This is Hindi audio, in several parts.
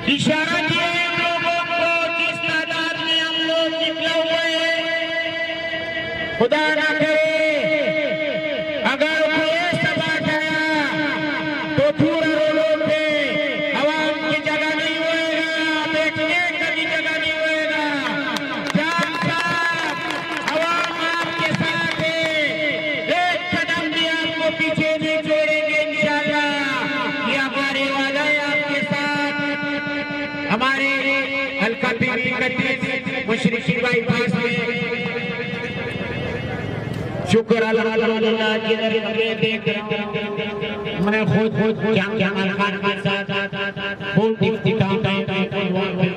इशारा किए हम लोगों को जिस तादाद में हम लोग निकले हुए हैं, खुदा ना करे अगर कोई सवाल आया तो पूरा रोडों पे आवाम की जगह नहीं होएगा, बैठने का भी जगह नहीं होएगा। जान साहब आवाम आपके साथ है, एक कदम भी आपको पीछे नहीं छोड़ेंगे इंशाअल्लाह। ये हमारे वाला है आपके साथ। हमारे हल्का पीवी कट्टी मुशरिकी बाईपास में शुक्र अल्लाह की तरफ देख मैं खुद जमाल खान के साथ बहुत इफ्तिताम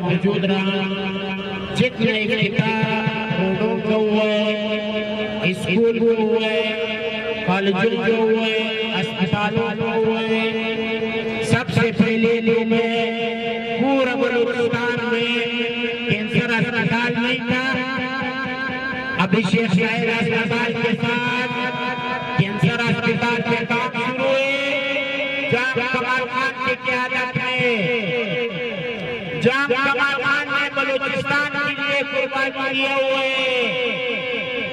मौजूद रहा। जितने रोडों को हुए, स्कूल को हुए, कॉलेजों को हुए, अस्पतालों को हुए, सबसे पहले मैं पूरा बलूचिस्तान में कैंसर अस्पताल नहीं था, अभिषेक शायर अस्पताल के साथ कैंसर अस्पताल के काम शुरू हुए। जाम कमाल खान की क़यादत में जाम कमाल खान ने बलूचिस्तान के लिए कुर्बानी किए हुए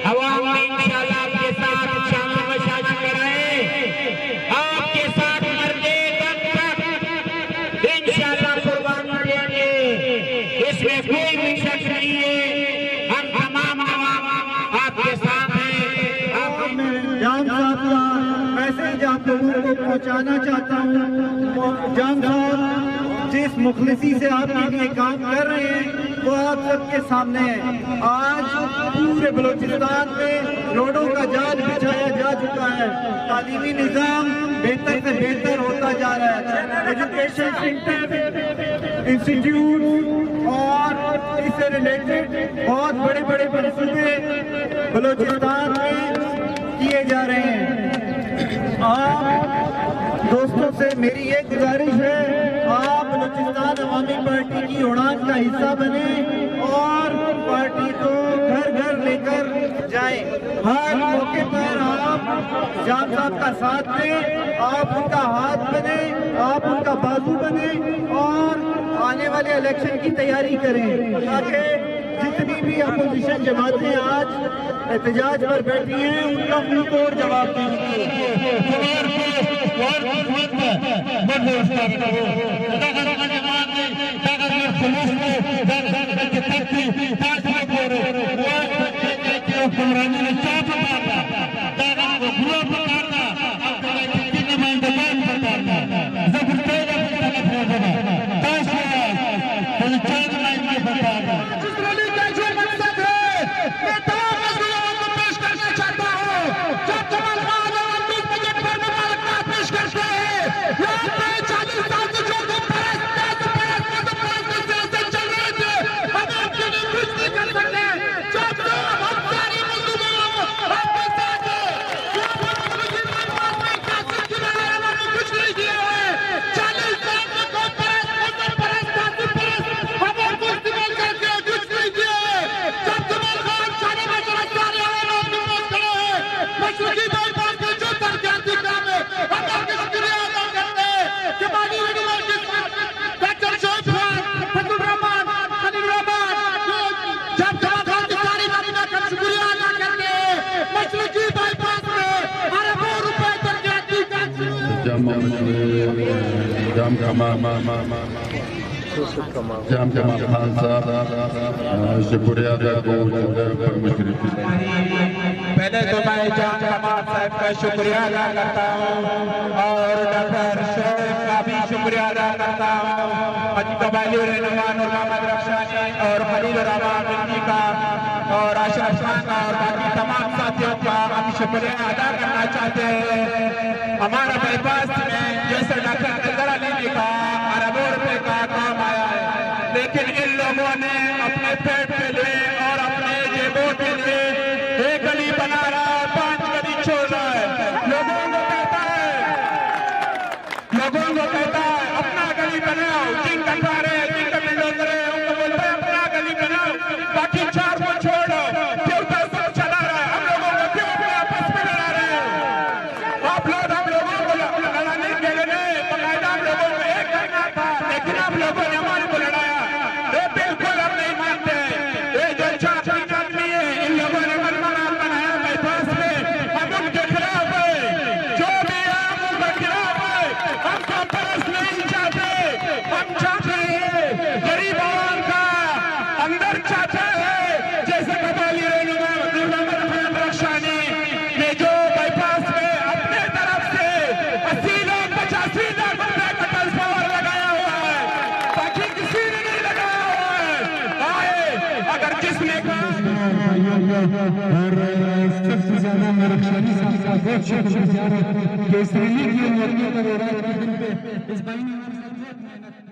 अवाम में इंशाअल्लाह आपके साथ शामिल मशाजी कराए, आपके साथ मरने तक इंशाअल्लाह कुर्बानी देंगे, इसमें कोई भी शक नहीं है। हम तमाम अवाम आपके साथ हैं। जाम साहब का मैसेज आप लोगों को पहुंचाना चाहता हूं। जाम साहब जिस मुखलिसी से आपके लिए काम कर रहे हैं वो आप सबके सामने है। आज पूरे बलूचिस्तान में रोडों का जाल बिछाया जा चुका है, तालीमी निज़ाम बेहतर से बेहतर होता जा रहा है, एजुकेशन सेंटर, इंस्टीट्यूट और इससे रिलेटेड बहुत बड़े बड़े मंसूबे बलूचिस्तान में किए जा रहे हैं। आप दोस्तों से मेरी एक गुजारिश है, आप बलूचिस्तान अवामी पार्टी की उड़ान का हिस्सा बने और पार्टी को घर घर लेकर जाएं। हर मौके पर आप जाम साहब का साथ दें, आप उनका हाथ बने, आप उनका बाजू बने और आने वाले इलेक्शन की तैयारी करें, ताकि जितनी भी अपोजिशन जमातें आज एहतजाज पर बैठी हैं उनका मुंह तोड़ जवाब देंगे। जाम कमाल खान साहब शुक्रिया अदा पर मुशरिकी। पहले तो मैं जाम कमाल साहब का शुक्रिया अदा करता हूँ और डॉक्टर शोएब का भी शुक्रिया अदा करता हूँ, हाजी कबाइली रहनुमा नूर मोहम्मद रफसानी और खलील रहमान मिल्की का और अशरफ खान का और बाकी तमाम साथियों का हम शुक्रिया अदा करना चाहते हैं। हमारा बाईपास में जैसे डॉक्टर नजर अली ने कहा अरबों रुपए का काम आया है, लेकिन इन लोगों ने अपने पेट के लिए और अपने जेबों के लिए एक गली बना रहा है, 5 गली छोड़ रहा है। लोगों को कहता है अपना गली बनाओ, जिन कटवारे जिन बिल्डोजर है उनको बोलते हैं अपना गली बनाओ, बाकी 4 को छोड़ो। क्यों पैसा चला रहा है? हम लोगों को क्यों अपने आपस में लड़ा रहे हो? आप लोग हम लोगों को लड़ाने के लिए बाकायदा हम लोगों को एक करना था, लेकिन आप लोगों ने हमारे को लड़ाया। ये बिल्कुल हम नहीं मानते। ये जो 4 आदमी है, इन लोगों ने मनमाना बनाया बाईपास में, हम उनके खिलाफ है। जो भी है हम उनके खिलाफ है। हम कॉम्प्रोमाइज नहीं चाहते। हम चाहते हैं गरीब आवाम का अंदर चाहते हैं, जैसे कबाली रक्षानी ने जो बाईपास में अपने तरफ से 80 लाख 85 लाख रुपए का टैक्स पावर लगाया हुआ है, बाकी किसी ने नहीं लगाया हुआ है। आए अगर जिसने और सबसे ज्यादा रक्षानी साहब का बहुत शुक्रिया कि इस रिलीफ के मौके पर इस भाई ने हमारे साथ बहुत मेहनत